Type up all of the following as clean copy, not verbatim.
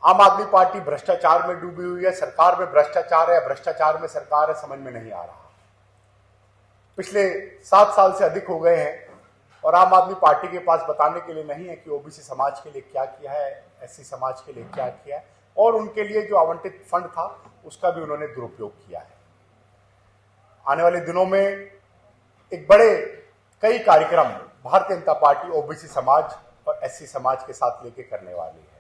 आम आदमी पार्टी भ्रष्टाचार में डूबी हुई है, सरकार में भ्रष्टाचार है, भ्रष्टाचार में सरकार है, समझ में नहीं आ रहा। पिछले 7 साल से अधिक हो गए हैं और आम आदमी पार्टी के पास बताने के लिए नहीं है कि ओबीसी समाज के लिए क्या किया है, एससी समाज के लिए क्या किया है, और उनके लिए जो आवंटित फंड था उसका भी उन्होंने दुरुपयोग किया है। आने वाले दिनों में एक बड़े कई कार्यक्रम भारतीय जनता पार्टी ओबीसी समाज और एससी समाज के साथ लेके करने वाली है।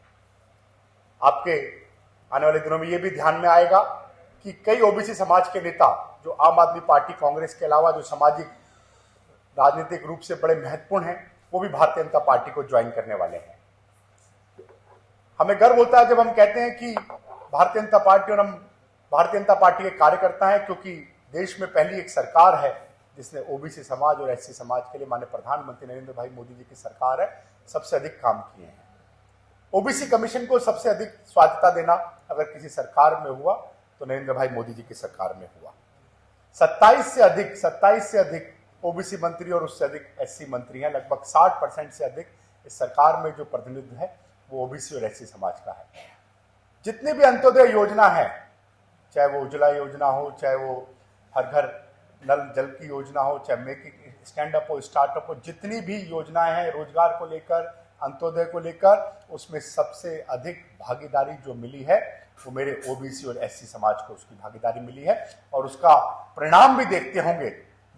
आपके आने वाले दिनों में यह भी ध्यान में आएगा कि कई ओबीसी समाज के नेता जो आम आदमी पार्टी, कांग्रेस के अलावा जो सामाजिक राजनीतिक रूप से बड़े महत्वपूर्ण हैं, वो भी भारतीय जनता पार्टी को ज्वाइन करने वाले हैं। हमें गर्व होता है जब हम कहते हैं कि भारतीय जनता पार्टी और हम भारतीय जनता पार्टी के कार्यकर्ता हैं, क्योंकि देश में पहली एक सरकार है जिसने ओबीसी समाज और एससी समाज के लिए माननीय प्रधानमंत्री नरेंद्र भाई मोदी जी की सरकार है, सबसे अधिक काम किए हैं। ओबीसी कमीशन को सबसे अधिक स्वायत्तता देना अगर किसी सरकार में हुआ तो नरेंद्र भाई मोदी जी की सरकार में हुआ। 27 से अधिक ओबीसी मंत्री और उससे अधिक एससी मंत्री हैं। लगभग 60% से अधिक इस सरकार में जो प्रतिनिधित्व है वो ओबीसी और एससी समाज का है। जितनी भी अंत्योदय योजना है, चाहे वो उज्ज्वला योजना हो, चाहे वो हर घर नल जल की योजना हो, चाहे मेक स्टैंड अप हो, स्टार्टअप हो, जितनी भी योजनाएं हैं रोजगार को लेकर, अंत्योदय को लेकर, उसमें सबसे अधिक भागीदारी जो मिली है वो मेरे ओबीसी और एससी समाज को उसकी भागीदारी मिली है। और उसका परिणाम भी देखते होंगे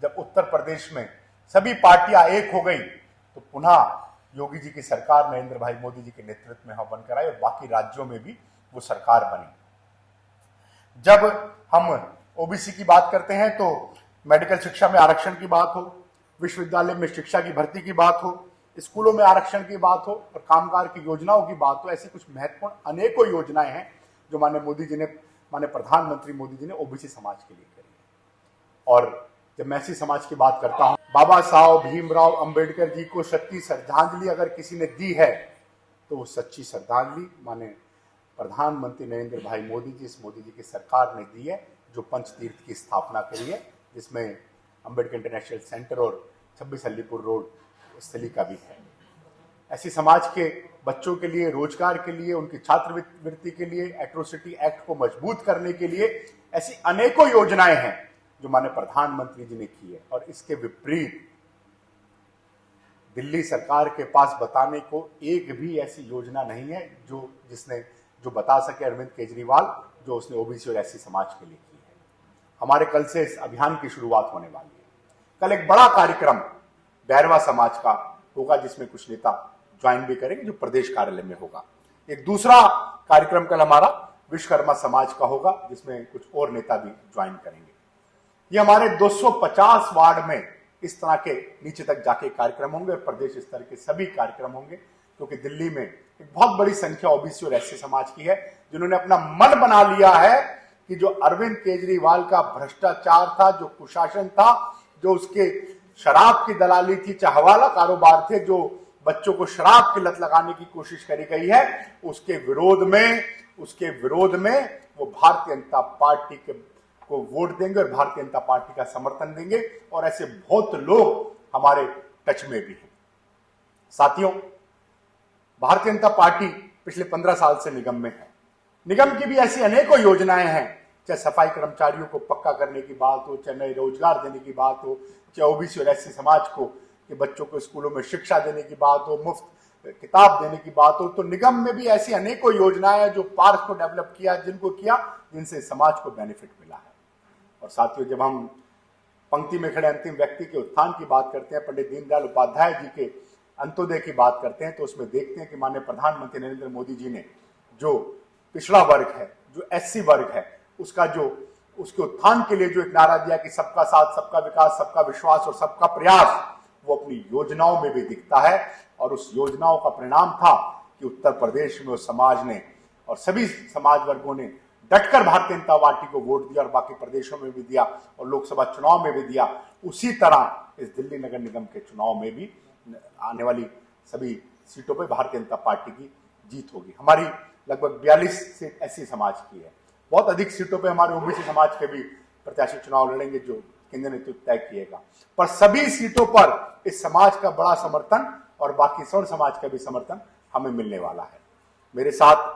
जब उत्तर प्रदेश में सभी पार्टियां एक हो गई तो पुनः योगी जी की सरकार नरेंद्र भाई मोदी जी के नेतृत्व में बनकर आई और बाकी राज्यों में भी वो सरकार बनी। जब हम ओबीसी की बात करते हैं तो मेडिकल शिक्षा में आरक्षण की बात हो, विश्वविद्यालय में शिक्षा की भर्ती की बात हो, स्कूलों में आरक्षण की बात हो और कामगार की योजनाओं की बात हो, ऐसी कुछ महत्वपूर्ण अनेकों योजनाएं हैं जो माननीय प्रधानमंत्री मोदी जी ने ओबीसी समाज के लिए करी है। और जब मैं एससी समाज की बात करता हूं, बाबा साहब भीमराव अंबेडकर जी को सच्ची श्रद्धांजलि अगर किसी ने दी है तो वो सच्ची श्रद्धांजलि माननीय प्रधानमंत्री नरेंद्र भाई मोदी जी, इस मोदी जी की सरकार ने दी है, जो पंचतीर्थ की स्थापना करी है, जिसमें अंबेडकर इंटरनेशनल सेंटर और 26 अलीपुर रोड स्थली का भी है। ऐसी समाज के बच्चों के लिए, रोजगार के लिए, उनकी छात्रवृत्ति के लिए, एट्रोसिटी एक्ट को मजबूत करने के लिए ऐसी अनेकों योजनाएं हैं जो माननीय प्रधानमंत्री जी ने की है। और इसके विपरीत दिल्ली सरकार के पास बताने को एक भी ऐसी योजना नहीं है जो बता सके अरविंद केजरीवाल, जो उसने ओबीसी और एससी समाज के लिए की है। हमारे कल से इस अभियान की शुरुआत होने वाली है। कल एक बड़ा कार्यक्रम बैरवा समाज का होगा जिसमें कुछ नेता ज्वाइन भी करेंगे, जो प्रदेश कार्यालय में होगा। एक दूसरा कार्यक्रम कल हमारा विश्वकर्मा समाज का होगा जिसमें कुछ और नेता भी ज्वाइन करेंगे। ये हमारे 250 वार्ड में इस तरह के नीचे तक जाके कार्यक्रम होंगे और प्रदेश स्तर के सभी कार्यक्रम होंगे, क्योंकि दिल्ली में एक बहुत बड़ी संख्या ओबीसी और एससी समाज की है जिन्होंने अपना मन बना लिया है कि जो अरविंद केजरीवाल का भ्रष्टाचार था, जो कुशासन था, जो उसके शराब की दलाली थी, चाहे हवाला कारोबार थे, जो बच्चों को शराब की लत लगाने की कोशिश करी गई है, उसके विरोध में वो भारतीय जनता पार्टी को वोट देंगे और भारतीय जनता पार्टी का समर्थन देंगे। और ऐसे बहुत लोग हमारे टच में भी हैं। साथियों, भारतीय जनता पार्टी पिछले 15 साल से निगम में है। निगम की भी ऐसी अनेकों योजनाएं हैं, चाहे सफाई कर्मचारियों को पक्का करने की बात हो, चाहे नए रोजगार देने की बात हो, चाहे ओबीसी और एससी समाज को कि बच्चों को स्कूलों में शिक्षा देने की बात हो, मुफ्त किताब देने की बात हो। तो निगम में भी ऐसी अनेकों योजनाएं हैं जो पार्क को डेवलप किया, जिनसे समाज को बेनिफिट मिला है। और साथियों, जब हम पंक्ति में खड़े अंतिम व्यक्ति के उत्थान की बात करते हैं, पंडित दीनदयाल उपाध्याय जी के अंत्योदय की बात करते हैं, तो उसमें देखते हैं कि माननीय प्रधानमंत्री नरेंद्र मोदी जी ने जो पिछड़ा वर्ग है, जो एससी वर्ग है, उसके उत्थान के लिए जो एक नारा दिया कि सबका साथ, सबका विकास, सबका विश्वास और सबका प्रयास, वो अपनी योजनाओं में भी दिखता है। और उस योजनाओं का परिणाम था कि उत्तर प्रदेश में उस समाज ने और सभी समाज वर्गों ने डटकर भारतीय जनता पार्टी को वोट दिया और बाकी प्रदेशों में भी दिया और लोकसभा चुनाव में भी दिया। उसी तरह इस दिल्ली नगर निगम के चुनाव में भी आने वाली सभी सीटों पर भारतीय जनता पार्टी की जीत होगी। हमारी लगभग 42 सीट एससी समाज की है। बहुत अधिक सीटों पे हमारे ओबीसी समाज के भी प्रत्याशी चुनाव लड़ेंगे जो केंद्र नेतृत्व तय किएगा। पर सभी सीटों पर इस समाज का बड़ा समर्थन और बाकी स्वर्ण समाज का भी समर्थन हमें मिलने वाला है। मेरे साथ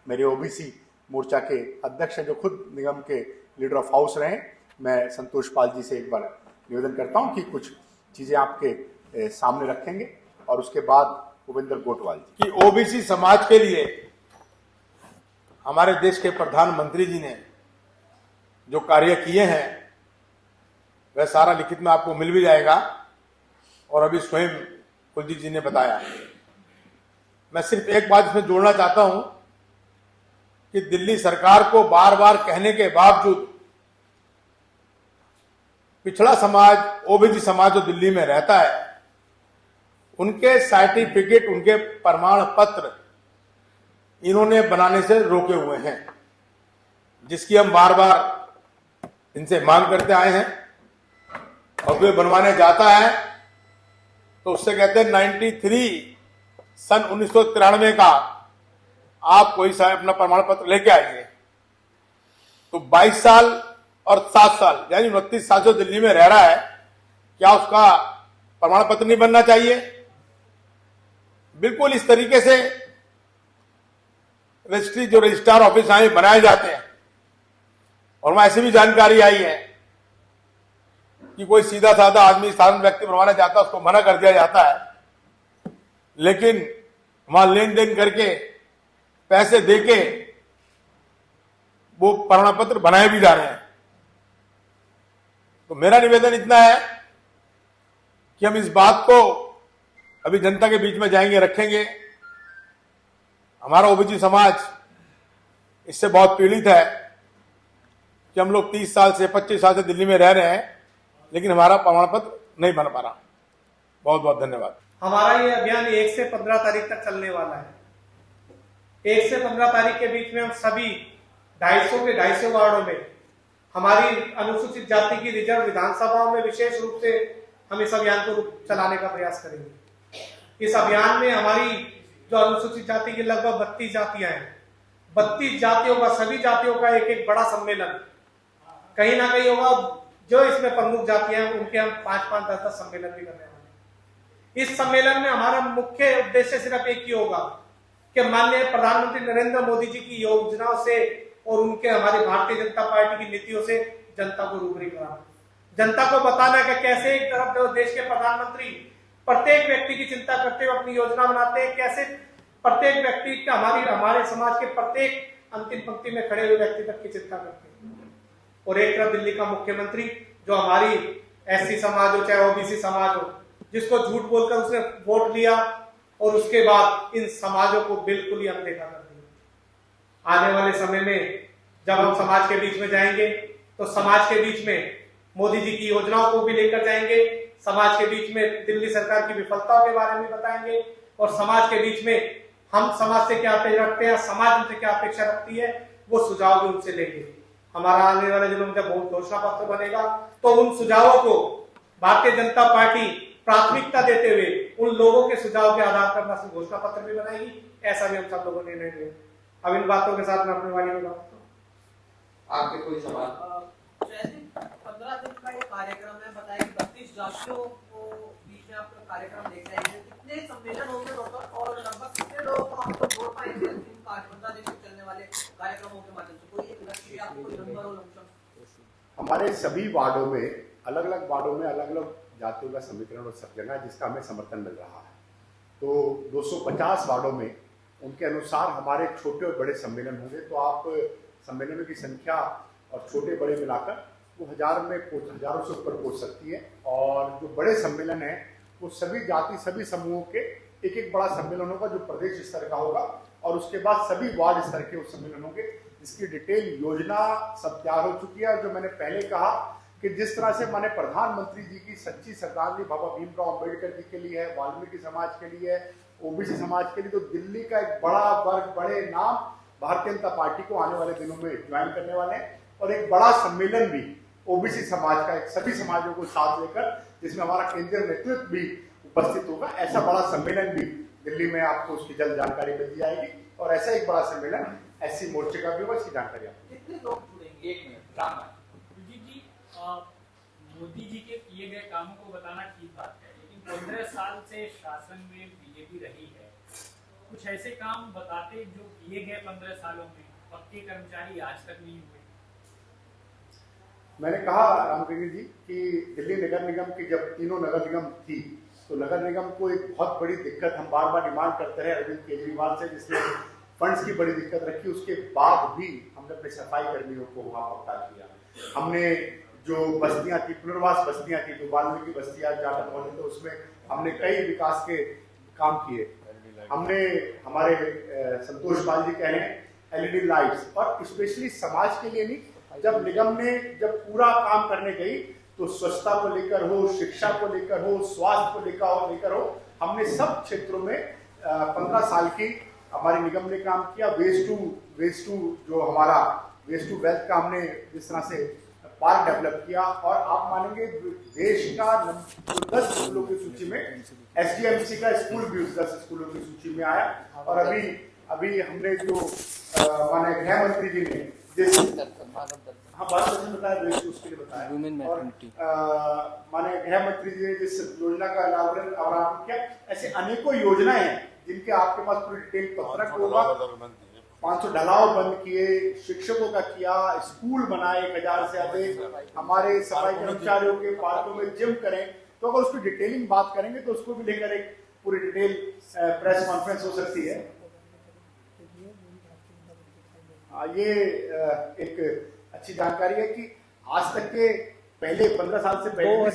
मेरे ओबीसी मोर्चा के अध्यक्ष हैं, जो खुद निगम के लीडर ऑफ हाउस रहे, मैं संतोष पाल जी से एक बार निवेदन करता हूं कि कुछ चीजें आपके सामने रखेंगे, और उसके बाद भूपेंद्र गोटवाल जी। कि ओबीसी समाज के लिए हमारे देश के प्रधानमंत्री जी ने जो कार्य किए हैं वह सारा लिखित में आपको मिल भी जाएगा, और अभी स्वयं कुलदीप जी ने बताया। मैं सिर्फ एक बात इसमें जोड़ना चाहता हूं कि दिल्ली सरकार को बार बार कहने के बावजूद पिछड़ा समाज, ओबीसी समाज जो दिल्ली में रहता है, उनके सर्टिफिकेट, उनके प्रमाण पत्र इन्होंने बनाने से रोके हुए हैं, जिसकी हम बार बार इनसे मांग करते आए हैं। और वे बनवाने जाता है तो उससे कहते हैं सन 1993 का आप कोई सा अपना प्रमाण पत्र लेके आइए। तो 22 साल और 7 साल यानी 29 साल जो दिल्ली में रह रहा है, क्या उसका प्रमाण पत्र नहीं बनना चाहिए? बिल्कुल इस तरीके से रजिस्ट्री, जो रजिस्ट्रार ऑफिस बनाए जाते हैं, और वहां ऐसी भी जानकारी आई है कि कोई सीधा साधा आदमी, साधारण व्यक्ति बनवाना चाहता है, उसको मना कर दिया जाता है, लेकिन वहां लेन देन करके पैसे देके वो प्रमाण पत्र बनाए भी जा रहे हैं। तो मेरा निवेदन इतना है कि हम इस बात को अभी जनता के बीच में जाएंगे, रखेंगे। हमारा ओबीसी समाज इससे बहुत पीड़ित है कि हम लोग 30 साल से 25 साल से दिल्ली में रह रहे हैं, लेकिन हमारा प्रमाण पत्र नहीं बन पा रहा। बहुत बहुत धन्यवाद। हमारा ये अभियान 1 से 15 तारीख तक चलने वाला है। 1 से 15 तारीख के बीच में हम सभी 250 के 250 वार्डों में हमारी अनुसूचित जाति की रिजर्व विधानसभाओं में विशेष रूप से हम इस अभियान को चलाने का प्रयास करेंगे। इस अभियान में हमारी जो अनुसूचित जाति की लगभग 32 जातियां हैं, 32 जातियों का, सभी जातियों का एक एक बड़ा सम्मेलन कहीं ना कहीं होगा। जो इसमें प्रमुख जातियां हैं उनके हम 5-5, 10-10 सम्मेलन भी करने वाले हैं। इस सम्मेलन में हमारा मुख्य उद्देश्य सिर्फ एक ही होगा कि माननीय प्रधानमंत्री नरेंद्र मोदी जी की योजनाओं से और उनके, हमारी भारतीय जनता पार्टी की नीतियों से जनता को रूबरू कराना, जनता को बताना कि कैसे एक तरफ देश के प्रधानमंत्री प्रत्येक व्यक्ति की चिंता करते हुए अपनी योजना बनाते हैं, कैसे प्रत्येक व्यक्ति का, हमारे समाज के प्रत्येक अंतिम पंक्ति में खड़े हुए व्यक्ति तक की चिंता करते हैं। और एक तरफ दिल्ली का मुख्यमंत्री जो हमारी एससी समाज हो चाहे ओबीसी समाज हो, जिसको झूठ बोलकर उसने वोट लिया और उसके बाद इन समाजों को बिल्कुल ही अनदेखा कर दिया। आने वाले समय में जब हम समाज के बीच में जाएंगे तो समाज के बीच में मोदी जी की योजनाओं को भी लेकर जाएंगे, समाज के बीच में दिल्ली सरकार की विफलताओं के बारे में बताएंगे, और समाज के बीच में हम समाज से क्या अपेक्षा रखते हैं, समाज उनसे क्या अपेक्षा रखती है, वो सुझाव भी उनसे लेंगे। हमारा आने वाले दिनों में जब घोषणा पत्र बनेगा तो उन सुझावों को भारतीय जनता पार्टी प्राथमिकता देते हुए उन लोगों के सुझाव के आधार पर घोषणा पत्र भी बनाएगी। ऐसा भी हम सब लोगों ने निर्णय लिया। अब इन बातों के साथ मैं अपने वाणी में बताता हूँ। आपके कोई सवाल? 15 दिन का ये कार्यक्रम है, बताइए 32 जातियों को बीच में आपका कार्यक्रम देख रहे हैं, कितने सम्मेलन होंगे टोटल और लगभग कितने लोग आपको जोड़ पाएंगे इन 15 दिन तक चलने वाले कार्यक्रमों के माध्यम से? कोई एक लक्ष्य आपको कोई नंबर हो? हमारे सभी वार्डों में, अलग अलग वार्डों में अलग अलग जातियों का समीकरण और सब जगह जिसका हमें समर्थन मिल रहा है। तो 250 वार्डों में उनके अनुसार हमारे छोटे और बड़े सम्मेलन होंगे। तो आप सम्मेलनों की संख्या और छोटे बड़े मिलाकर वो हजारों से ऊपर पहुंच सकती है। और जो बड़े सम्मेलन है वो सभी जाति, सभी समूहों के एक एक बड़ा सम्मेलन होगा जो प्रदेश स्तर का होगा, और उसके बाद सभी वार्ड स्तर के उस सम्मेलन होंगे, जिसकी डिटेल योजना सब तैयार हो चुकी है। और जो मैंने पहले कहा कि जिस तरह से माननीय प्रधानमंत्री जी की सच्ची श्रद्धांजलि बाबा भीमराव अम्बेडकर जी के लिए है, वाल्मीकि समाज के लिए है, ओबीसी समाज के लिए, तो दिल्ली का एक बड़ा वर्ग, बड़े नाम भारतीय जनता पार्टी को आने वाले दिनों में ज्वाइन करने वाले हैं। और एक बड़ा सम्मेलन भी ओबीसी समाज का, एक सभी समाजों को साथ लेकर, जिसमें हमारा केंद्रीय नेतृत्व भी उपस्थित होगा, ऐसा बड़ा सम्मेलन भी दिल्ली में आपको उसकी जल्द जानकारी मिल दी जाएगी। और ऐसा एक बड़ा सम्मेलन एससी मोर्चे का भी होगा, इसकी जानकारी आपको। कितने लोग जुड़ेंगे? 1 मिनट राम जी, मोदी जी के किए गए कामों को बताना ठीक बात है, लेकिन 15 साल से शासन में बीजेपी रही है कुछ ऐसे काम बताते जो किए गए 15 सालों में, पक्के कर्मचारी आज तक नहीं हुए। मैंने कहा रामकृष्ण जी कि दिल्ली नगर निगम की जब तीनों नगर निगम थी तो नगर निगम को एक बहुत बड़ी दिक्कत हम बार बार डिमांड करते रहे अरविंद केजरीवाल से, जिसने फंड्स की बड़ी दिक्कत रखी। उसके बाद भी हमने अपने सफाई कर्मियों को वहां पक्का किया। हमने जो बस्तियां थी, पुनर्वास बस्तियां थी, जो वाल्मीकि बस्तियां जाटन मोहल्ले, तो उसमें हमने कई विकास के काम किए। हमने हमारे संतोष पाल जी कह रहे हैं एलईडी लाइट्स, और स्पेशली समाज के लिए नहीं, जब निगम ने जब पूरा काम करने गई तो स्वच्छता को लेकर हो, शिक्षा को लेकर हो, स्वास्थ्य को लेकर हो, हमने सब क्षेत्रों में 15 साल की हमारे निगम ने काम किया। वेस्ट टू जो हमारा वेस्ट टू वेल्थ का हमने जिस तरह से पार्क डेवलप किया, और आप मानेंगे देश का 10 स्कूलों की सूची में एसडीएमसी का स्कूल भी उस 10 स्कूलों की सूची में आया। और अभी हमने जो माने गृह मंत्री जी ने जिस बात बताया वेस्ट उसके लिए बताया, और माने गृह मंत्री जी ने जिस योजना का अनावरण किया, ऐसे अनेकों योजनाएं हैं जिनके आपके पास पूरी डिटेल पत्रक होगा। 500 ढलाव बंद किए, शिक्षकों का किया, स्कूल बनाए 1000 से अधिक, हमारे सफाई कर्मचारियों के पार्कों में जिम करें। तो अगर उसकी डिटेलिंग बात करेंगे तो उसको भी लेकर एक पूरी डिटेल प्रेस कॉन्फ्रेंस हो सकती है। ये एक अच्छी जानकारी है कि आज तक के पहले 15 साल से पहले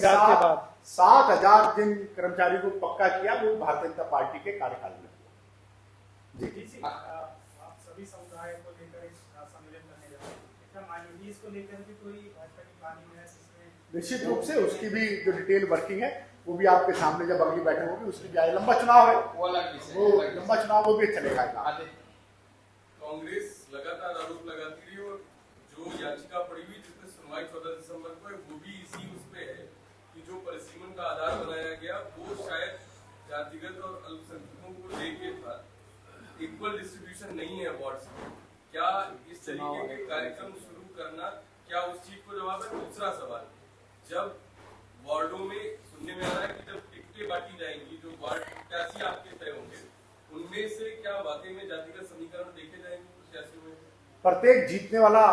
7,000 जिन कर्मचारियों को पक्का किया वो भारतीय जनता पार्टी के कार्यकाल में। जी आप सभी समुदाय को लेकर इस सम्मेलन करने जा रहे हैं, क्या माइनॉरिटीज को लेकर भी कोई भाजपा की प्लानिंग है इसमें? निश्चित रूप से उसकी भी जो डिटेल वर्किंग है वो भी आपके सामने जब अगली बैठक होगी उसकी भी लंबा चुनाव है, वो लंबा चुनाव वो भी चलेगा। कांग्रेस लगातार आरोप लगाती रही और जो याचिका पड़ी हुई जिसमें सुनवाई 14 दिसंबर को है वो भी इसी उसपे है कि जो परिसीमन का आधार बनाया गया वो शायद जातिगत और अल्पसंख्यकों को लेके था, इक्वल डिस्ट्रीब्यूशन नहीं है अवार्ड्स। क्या इस तरीके के कार्यक्रम शुरू करना क्या उस चीज को जवाब है? दूसरा सवाल, जब वार्डों में सुनने में आ रहा है कि जब टिकटें बांटी जाएंगी, जो वार्ड प्रत्याशी आपके तय होंगे उनमें से क्या वाकई में जातिगत समीकरण देखे जाएंगे प्रत्याशियों में? प्रत्येक जीतने वाला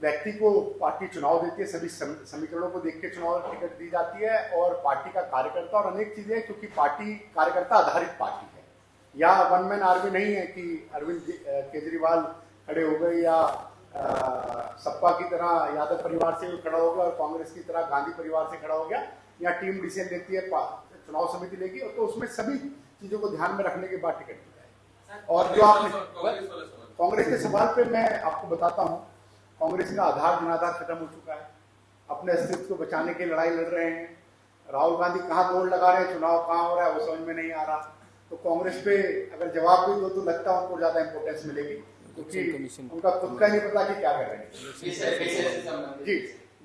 व्यक्ति को पार्टी चुनाव देती है, सभी समीकरणों को देख के चुनाव टिकट दी जाती है, और पार्टी का कार्यकर्ता और अनेक चीजें, क्योंकि पार्टी कार्यकर्ता आधारित पार्टी है, या वन मैन आर्मी नहीं है कि अरविंद केजरीवाल खड़े हो गए या सपा की तरह यादव परिवार से खड़ा हो गया और कांग्रेस की तरह गांधी परिवार से खड़ा हो गया, या टीम डिसीजन लेती है चुनाव समिति लेगी, तो उसमें सभी चीजों को ध्यान में रखने के बाद टिकट दी जाए। और जो आपने कांग्रेस के सवाल पे मैं आपको बताता हूं, कांग्रेस का आधार जनाधार खत्म हो चुका है, अपने अस्तित्व को बचाने की लड़ाई लड़ रहे हैं। राहुल गांधी कहाँ दौड़ लगा रहे हैं, चुनाव कहाँ हो रहा है वो समझ में नहीं आ रहा। तो कांग्रेस पे अगर जवाब भी दो तो लगता है उनको ज्यादा इंपोर्टेंस मिलेगी, क्योंकि उनका खुद का नहीं पता कि क्या कर रहे हैं। जी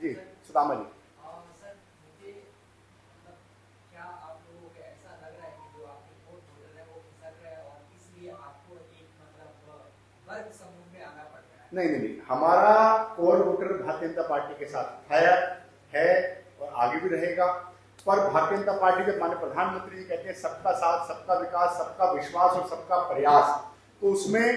जी सुदामा जी, नहीं, हमारा core voter Bharatiya Janata party के साथ है और आगे भी रहेगा। पर भारतीय जनता पार्टी जब माननीय प्रधानमंत्री जी कहते हैं सबका साथ, सबका विकास, सबका विश्वास और सबका प्रयास, तो उसमें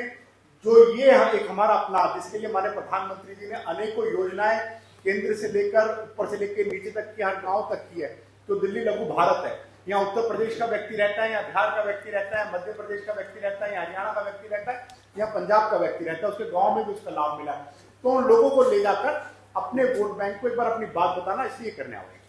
जो ये एक हमारा अपना, जिसके लिए माननीय प्रधानमंत्री जी ने अनेकों योजनाएं केंद्र से लेकर ऊपर से लेकर नीचे तक की, हर गांव तक की है। तो दिल्ली लघु भारत है, यहाँ उत्तर प्रदेश का व्यक्ति रहता है, यहाँ बिहार का व्यक्ति रहता है, मध्य प्रदेश का व्यक्ति रहता है, यहाँ हरियाणा का व्यक्ति रहता है, यहाँ पंजाब का व्यक्ति रहता है, उसके गांव में भी उसका लाभ मिला। तो उन लोगों को ले जाकर अपने वोट बैंक को एक बार अपनी बात बताना, इसलिए करने आवश्यक।